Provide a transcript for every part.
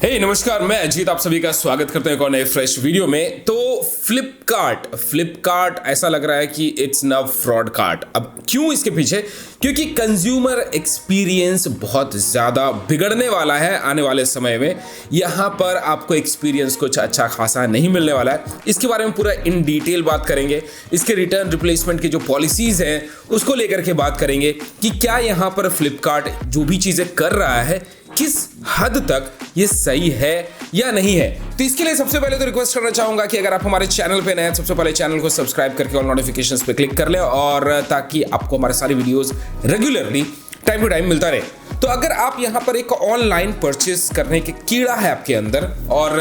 नमस्कार, मैं अजीत आप सभी का स्वागत करते हैं एक और नए फ्रेश वीडियो में। तो फ्लिपकार्ट ऐसा लग रहा है कि इट्स नाउ फ्रॉड कार्ट। अब क्यों इसके पीछे? क्योंकि कंज्यूमर एक्सपीरियंस बहुत ज़्यादा बिगड़ने वाला है आने वाले समय में। यहाँ पर आपको एक्सपीरियंस कुछ अच्छा खासा नहीं मिलने वाला है। इसके बारे में पूरा इन डिटेल बात करेंगे। इसके रिटर्न रिप्लेसमेंट की जो पॉलिसीज़ हैं उसको लेकर के बात करेंगे कि क्या यहाँ पर फ्लिपकार्ट जो भी चीज़ें कर रहा है किस हद तक ये सही है या नहीं है। तो इसके लिए सबसे पहले तो रिक्वेस्ट करना चाहूंगा कि अगर आप हमारे चैनल पे नए हैं, सबसे पहले चैनल को सब्सक्राइब करके ऑल नोटिफिकेशंस पे क्लिक कर लें, और ताकि आपको हमारे सारे videos regularly time to time मिलता रहे। तो अगर आप यहाँ पर एक ऑनलाइन परचेस करने के कीड़ा है आपके अंदर और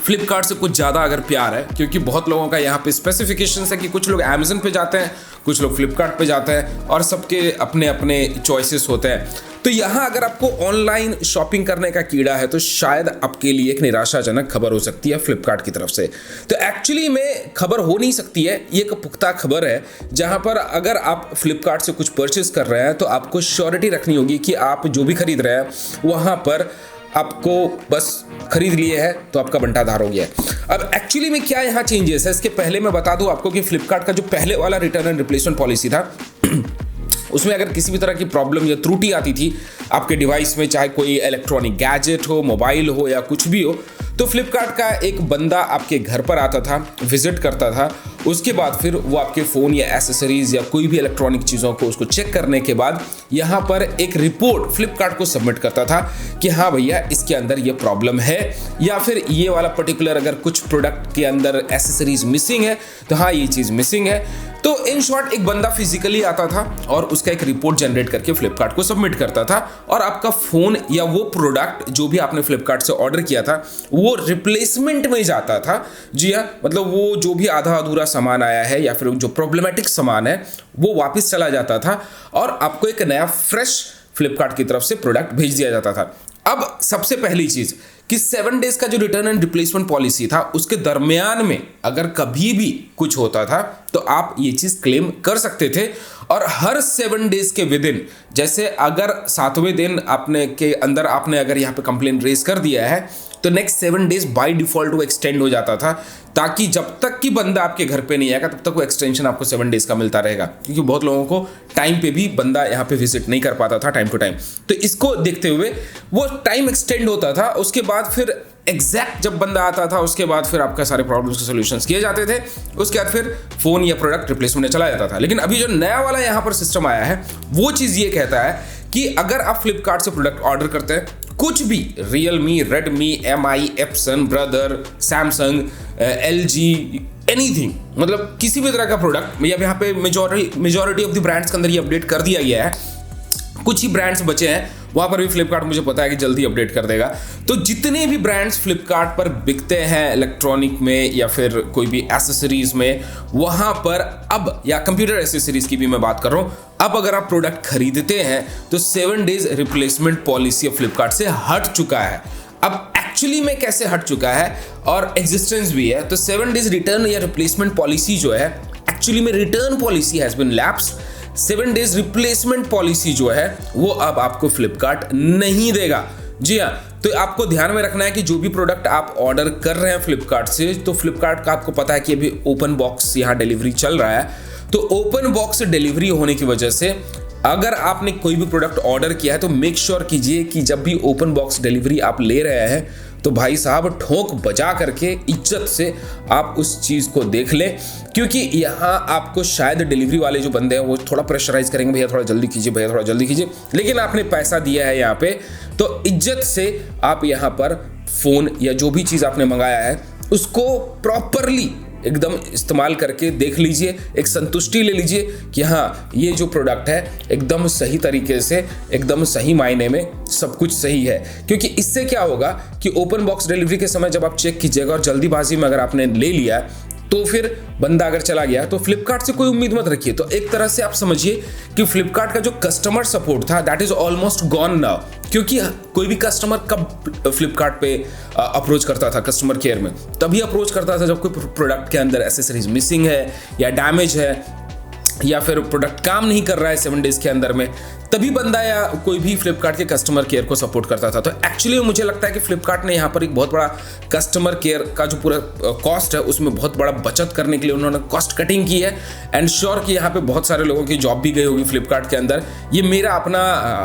फ्लिपकार्ट से कुछ ज़्यादा अगर प्यार है, क्योंकि बहुत लोगों का यहाँ पे स्पेसिफिकेशंस है कि कुछ लोग अमेजन पे जाते हैं, कुछ लोग फ्लिपकार्ट पे जाते हैं और सबके अपने अपने चॉइसेस होते हैं। तो यहाँ अगर आपको ऑनलाइन शॉपिंग करने का कीड़ा है तो शायद आपके लिए एक निराशाजनक खबर हो सकती है फ्लिपकार्ट की तरफ से। तो एक्चुअली में खबर हो नहीं सकती है, ये एक पुख्ता खबर है जहाँ पर अगर आप फ्लिपकार्ट से कुछ परचेस कर रहे हैं तो आपको श्योरिटी रखनी होगी कि आप जो भी खरीद रहे हैं वहाँ पर आपको बस खरीद लिए है तो आपका बंटाधार हो गया है। अब एक्चुअली में क्या यहाँ चेंजेस है, इसके पहले मैं बता दूं आपको कि फ्लिपकार्ट का जो पहले वाला रिटर्न एंड रिप्लेसमेंट पॉलिसी था उसमें अगर किसी भी तरह की प्रॉब्लम या त्रुटि आती थी आपके डिवाइस में, चाहे कोई इलेक्ट्रॉनिक गैजेट हो, मोबाइल हो या कुछ भी हो, तो फ्लिपकार्ट का एक बंदा आपके घर पर आता था, विजिट करता था। उसके बाद फिर वो आपके फ़ोन या एसेसरीज या कोई भी इलेक्ट्रॉनिक चीज़ों को उसको चेक करने के बाद यहाँ पर एक रिपोर्ट फ्लिपकार्ट को सबमिट करता था कि हाँ भैया इसके अंदर ये प्रॉब्लम है, या फिर ये वाला पर्टिकुलर अगर कुछ प्रोडक्ट के अंदर एसेसरीज मिसिंग है तो हाँ ये चीज़ मिसिंग है। तो इन शॉर्ट एक बंदा फिजिकली आता था और उसका एक रिपोर्ट जनरेट करके फ्लिपकार्ट को सबमिट करता था, और आपका फ़ोन या वो प्रोडक्ट जो भी आपने फ्लिपकार्ट से ऑर्डर किया था वो रिप्लेसमेंट में जाता था। जी हाँ, मतलब वो जो भी आधा अधूरा सामान आया है या फिर जो प्रॉब्लमेटिक सामान है वो वापस चला जाता था और आपको एक नया फ्रेश फ्लिपकार्ट की तरफ से प्रोडक्ट भेज दिया जाता था। अब सबसे पहली चीज़ कि 7 डेज का जो रिटर्न एंड रिप्लेसमेंट पॉलिसी था उसके दरमियान में अगर कभी भी कुछ होता था तो आप ये चीज़ क्लेम कर सकते थे, और हर 7 डेज के विदिन, जैसे अगर 7वें दिन आपने के अंदर आपने अगर यहाँ पे कंप्लेन रेज कर दिया है तो नेक्स्ट 7 डेज बाय डिफॉल्ट वो एक्सटेंड हो जाता था, ताकि जब तक कि बंदा आपके घर पे नहीं आएगा तब तक वो एक्सटेंशन आपको 7 डेज का मिलता रहेगा, क्योंकि बहुत लोगों को टाइम पे भी बंदा यहाँ पे विजिट नहीं कर पाता था टाइम टू टाइम। तो इसको देखते हुए वो टाइम एक्सटेंड होता था। उसके बाद फिर एग्जैक्ट जब बंदा आता था उसके बाद फिर आपका सारे प्रॉब्लम्स के सॉल्यूशंस किए जाते थे, उसके बाद फिर फोन या प्रोडक्ट रिप्लेसमेंट में चला जाता था। लेकिन अभी जो नया वाला यहाँ पर सिस्टम आया है वो चीज़ ये कहता है कि अगर आप फ्लिपकार्ट से प्रोडक्ट ऑर्डर करते हैं, कुछ भी Realme, Redmi, MI, Epson, brother, Samsung, LG, anything, मतलब किसी भी तरह का प्रोडक्ट, यहाँ पे मेजॉरिटी ऑफ द ब्रांड्स के अंदर ये अपडेट कर दिया गया है। कुछ ही ब्रांड्स बचे हैं, वहाँ पर भी फ्लिपकार्ट मुझे पता है कि जल्दी अपडेट कर देगा। तो जितने भी ब्रांड्स फ्लिपकार्ट पर बिकते हैं इलेक्ट्रॉनिक में या फिर कोई भी एसेसरीज में, वहाँ पर अब, या कंप्यूटर एसेसरीज की भी मैं बात कर रहा हूँ, अब अगर आप प्रोडक्ट खरीदते हैं तो 7 डेज रिप्लेसमेंट पॉलिसी फ्लिपकार्ट से हट चुका है। अब एक्चुअली में कैसे हट चुका है और एग्जिस्टेंस भी है, तो 7 डेज रिटर्न या रिप्लेसमेंट पॉलिसी जो है, एक्चुअली में return policy has been lapsed. 7 days replacement policy जो है वो अब आपको फ्लिपकार्ट नहीं देगा। जी हाँ, तो आपको ध्यान में रखना है कि जो भी प्रोडक्ट आप ऑर्डर कर रहे हैं फ्लिपकार्ट से, तो फ्लिपकार्ट का आपको पता है कि अभी ओपन बॉक्स यहाँ डिलीवरी चल रहा है। तो ओपन बॉक्स डिलीवरी होने की वजह से अगर आपने कोई भी प्रोडक्ट ऑर्डर किया है तो मेक श्योर कीजिए कि जब भी ओपन बॉक्स डिलीवरी आप ले रहे हैं तो भाई साहब ठोक बजा करके इज्जत से आप उस चीज़ को देख लें, क्योंकि यहाँ आपको शायद डिलीवरी वाले जो बंदे हैं वो थोड़ा प्रेशराइज करेंगे, भैया थोड़ा जल्दी कीजिए, भैया थोड़ा जल्दी कीजिए, लेकिन आपने पैसा दिया है यहाँ पे तो इज्जत से आप यहाँ पर फ़ोन या जो भी चीज़ आपने मंगाया है उसको प्रॉपरली एकदम इस्तेमाल करके देख लीजिए, एक संतुष्टि ले लीजिए कि हाँ ये जो प्रोडक्ट है एकदम सही तरीके से, एकदम सही मायने में सब कुछ सही है। क्योंकि इससे क्या होगा कि ओपन बॉक्स डिलीवरी के समय जब आप चेक कीजिएगा और जल्दीबाजी में अगर आपने ले लिया तो फिर बंदा अगर चला गया तो फ्लिपकार्ट से कोई उम्मीद मत रखिए। तो एक तरह से आप समझिए कि फ्लिपकार्ट का जो कस्टमर सपोर्ट था that is almost gone now, क्योंकि कोई भी कस्टमर कब फ्लिपकार्ट पे अप्रोच करता था कस्टमर केयर में, तभी अप्रोच करता था जब कोई प्रोडक्ट के अंदर एसेसरीज मिसिंग है या डैमेज है या फिर प्रोडक्ट काम नहीं कर रहा है 7 डेज के अंदर में, तभी बंदा या कोई भी फ्लिपकार्ट के कस्टमर केयर को सपोर्ट करता था। तो एक्चुअली मुझे लगता है कि फ्लिपकार्ट ने यहाँ पर एक बहुत बड़ा कस्टमर केयर का जो पूरा कॉस्ट है उसमें बहुत बड़ा बचत करने के लिए उन्होंने कॉस्ट कटिंग की है। एंड श्योर कि यहाँ पे बहुत सारे लोगों की जॉब भी गई होगी फ्लिपकार्ट के अंदर। ये मेरा अपना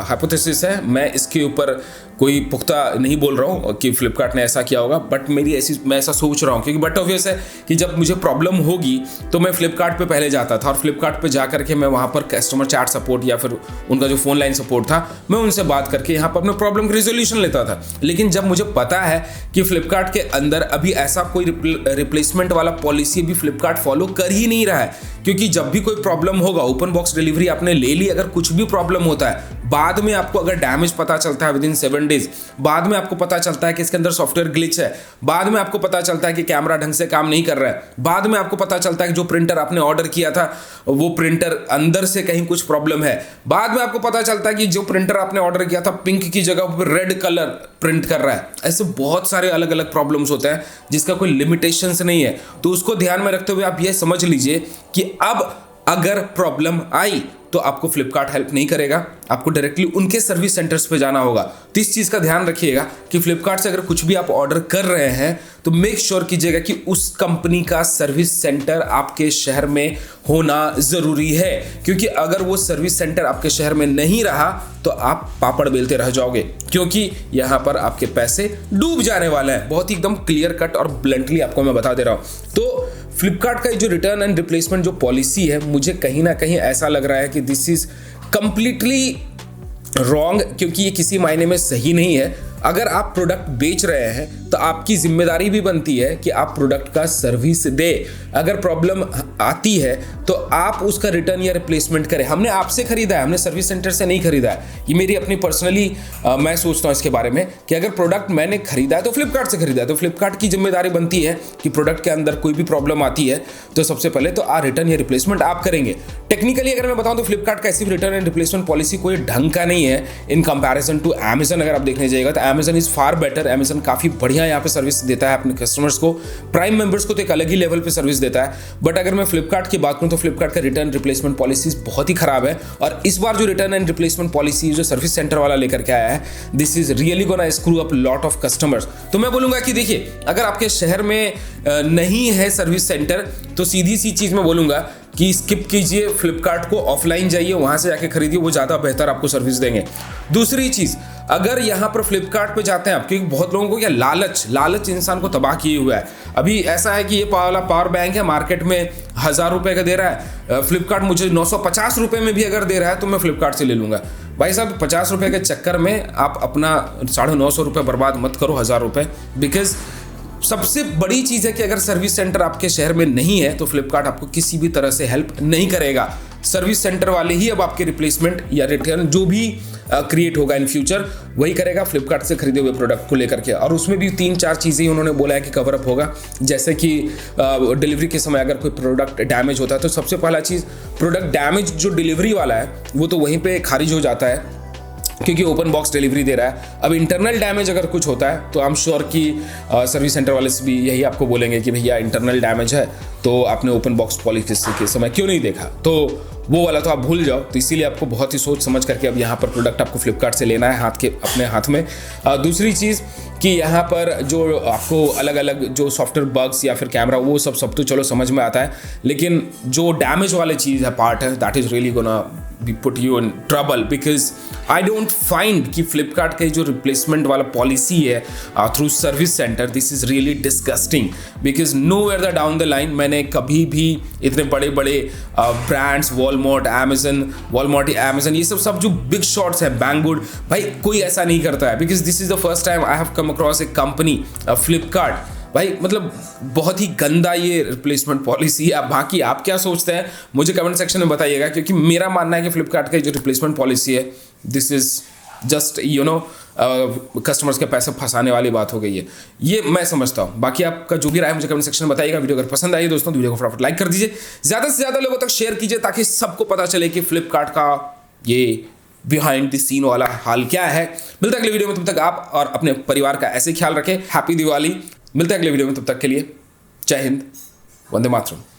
हाइपोथेसिस है, मैं इसके ऊपर कोई पुख्ता नहीं बोल रहा हूँ कि फ्लिपकार्ट ने ऐसा किया होगा, बट मैं ऐसा सोच रहा हूँ क्योंकि बट ऑब्वियस है कि जब मुझे प्रॉब्लम होगी तो मैं फ्लिपकार्ट पे पहले जाता था और फ्लिपकार्ट पे जा करके मैं वहाँ पर कस्टमर चैट सपोर्ट या फिर उनका जो फोन लाइन सपोर्ट था मैं उनसे बात करके यहाँ पर अपने प्रॉब्लम का रिजोल्यूशन लेता था। लेकिन जब मुझे पता है कि फ्लिपकार्ट के अंदर अभी ऐसा कोई रिप्लेसमेंट वाला पॉलिसी भी फ्लिपकार्ट फॉलो कर ही नहीं रहा है, क्योंकि जब भी कोई प्रॉब्लम होगा, ओपन बॉक्स डिलीवरी आपने ले ली, अगर कुछ भी प्रॉब्लम होता है बाद में आपको अगर डैमेज पता चलता है विदिन 7 डेज, बाद में आपको पता चलता है कि इसके अंदर सॉफ्टवेयर ग्लिच है, बाद में आपको पता चलता है कि कैमरा ढंग से काम नहीं कर रहा है, बाद में आपको पता चलता है कि जो प्रिंटर आपने ऑर्डर किया था वो प्रिंटर अंदर से कहीं कुछ प्रॉब्लम है, बाद में आपको पता चलता है कि जो प्रिंटर आपने ऑर्डर किया था पिंक की जगह पर रेड कलर प्रिंट कर रहा है। ऐसे बहुत सारे अलग अलग प्रॉब्लम्स होते हैं जिसका कोई लिमिटेशंस नहीं है। तो उसको ध्यान में रखते हुए आप ये समझ लीजिए कि अब अगर प्रॉब्लम आई तो आपको फ्लिपकार्ट हेल्प नहीं करेगा, आपको डायरेक्टली उनके सर्विस सेंटर्स पे जाना होगा। तो इस चीज़ का ध्यान रखिएगा कि फ्लिपकार्ट से अगर कुछ भी आप ऑर्डर कर रहे हैं तो मेक श्योर कीजिएगा कि उस कंपनी का सर्विस सेंटर आपके शहर में होना ज़रूरी है, क्योंकि अगर वो सर्विस सेंटर आपके शहर में नहीं रहा तो आप पापड़ बेलते रह जाओगे, क्योंकि यहाँ पर आपके पैसे डूब जाने वाले हैं। बहुत ही एकदम क्लियर कट और ब्लंटली आपको मैं बता दे रहा हूँ। तो फ्लिपकार्ट का जो रिटर्न एंड रिप्लेसमेंट जो पॉलिसी है, मुझे कहीं ना कहीं ऐसा लग रहा है कि दिस इज कंप्लीटली रॉन्ग, क्योंकि ये किसी मायने में सही नहीं है। अगर आप प्रोडक्ट बेच रहे हैं तो आपकी जिम्मेदारी भी बनती है कि आप प्रोडक्ट का सर्विस दे। अगर प्रॉब्लम आती है तो आप उसका रिटर्न या रिप्लेसमेंट करें। हमने आपसे खरीदा है, हमने सर्विस सेंटर से नहीं खरीदा है। ये मेरी अपनी पर्सनली मैं सोचता हूँ इसके बारे में कि अगर प्रोडक्ट मैंने खरीदा है तो फ्लिपकार्ट से खरीदा है, तो फ्लिपकार्ट की जिम्मेदारी बनती है कि प्रोडक्ट के अंदर कोई भी प्रॉब्लम आती है तो सबसे पहले तो रिटर्न या रिप्लेसमेंट आप करेंगे। टेक्निकली अगर मैं बताऊँ तो फ्लिपकार्ट का ऐसी रिटर्न एंड रिप्लेसमेंट पॉलिसी कोई ढंग का नहीं है इन कंपैरिजन टू अमेजन। अगर आप देखने जाइएगा तो Amazon is far better. Amazon काफी बढ़िया यहाँ पे सर्विस देता है अपने कस्टमर्स को, प्राइम मेंबर्स को तो एक अलग ही लेवल पे सर्विस देता है। बट अगर मैं फ्लिपकार्ट की बात करूँ तो फ्लिपकार्ट का रिटर्न रिप्लेसमेंट पॉलिसीज बहुत ही खराब है। और इस बार जो रिटर्न एंड रिप्लेसमेंट पॉलिसी जो सर्विस सेंटर वाला लेकर के आया है, this is really gonna screw up lot of customers. तो मैं बोलूंगा कि देखिए, अगर आपके शहर में नहीं है सर्विस सेंटर तो सीधी सी चीज मैं बोलूंगा कि स्किप कीजिए, फ्लिपकार्ट को ऑफलाइन जाइए, वहां से जाके खरीदिए, वो ज़्यादा बेहतर आपको सर्विस देंगे। दूसरी चीज़, अगर यहाँ पर फ्लिपकार्ट पे जाते हैं आप, क्योंकि बहुत लोगों को क्या लालच इंसान को तबाह किए हुआ है। अभी ऐसा है कि ये वाला पावर बैंक है मार्केट में 1000 रुपये का दे रहा है, फ्लिपकार्ट मुझे 950 रुपये में भी अगर दे रहा है तो मैं फ्लिपकार्ट से ले लूँगा। भाई साहब, 50 रुपये के चक्कर में आप अपना 950 रुपये बर्बाद मत करो, 1000 रुपये। बिकॉज सबसे बड़ी चीज़ है कि अगर सर्विस सेंटर आपके शहर में नहीं है तो फ्लिपकार्ट आपको किसी भी तरह से हेल्प नहीं करेगा। सर्विस सेंटर वाले ही अब आपके रिप्लेसमेंट या रिटर्न जो भी क्रिएट होगा इन फ्यूचर वही करेगा फ्लिपकार्ट से खरीदे हुए प्रोडक्ट को लेकर के। और उसमें भी 3-4 चीज़ें उन्होंने बोला है कि कवर अप होगा, जैसे कि डिलीवरी के समय अगर कोई प्रोडक्ट डैमेज होता है तो सबसे पहला चीज़, प्रोडक्ट डैमेज जो डिलीवरी वाला है वो तो वहीं पे खारिज हो जाता है क्योंकि ओपन बॉक्स डिलीवरी दे रहा है। अब इंटरनल डैमेज अगर कुछ होता है तो आई एम श्योर कि सर्विस सेंटर वाले भी यही आपको बोलेंगे कि भैया इंटरनल डैमेज है तो आपने ओपन बॉक्स पॉलिसी के समय क्यों नहीं देखा, तो वो वाला तो आप भूल जाओ। तो इसीलिए आपको बहुत ही सोच समझ करके अब यहाँ पर प्रोडक्ट आपको फ्लिपकार्ट से लेना है अपने हाथ में। दूसरी चीज़ कि यहाँ पर जो आपको अलग अलग जो सॉफ्टवेयर बग्स या फिर कैमरा वो सब तो चलो समझ में आता है, लेकिन जो डैमेज वाले चीज़ है पार्ट है, that is really gonna be put you in trouble. Because I don't find कि फ्लिपकार्ट का जो रिप्लेसमेंट वाला पॉलिसी है through service centre, this is really disgusting. Because nowhere the down the line मैंने कभी भी इतने बड़े बड़े ब्रांड्स वॉलमार्ट अमेजन ये सब जो बिग शॉट्स हैं, बैंगवुड, भाई कोई ऐसा नहीं करता है। Because this is the first time I have come across A company Flipkart. भाई मतलब बहुत ही गंदा ये रिप्लेसमेंट पॉलिसी है। अब बाकी आप क्या सोचते हैं मुझे कमेंट सेक्शन में बताइएगा, क्योंकि मेरा मानना है कि फ्लिपकार्ट का जो रिप्लेसमेंट पॉलिसी है दिस इज जस्ट कस्टमर्स के पैसे फंसाने वाली बात हो गई है, ये मैं समझता हूँ। बाकी आपका जो भी राय मुझे कमेंट सेक्शन में बताइएगा। वीडियो अगर पसंद आई दोस्तों तो वीडियो को फटाफट लाइक कर दीजिए, ज़्यादा से ज़्यादा लोगों तक शेयर कीजिए ताकि सबको पता चले कि फ्लिपकार्ट का ये बिहाइंड द सीन वाला हाल क्या है। मिलता है अगले वीडियो में, तब तक आप और अपने परिवार का ऐसे ख्याल रखें। हैप्पी दिवाली। मिलता है अगले वीडियो में, तब तक के लिए जय हिंद, वंदे मातरम।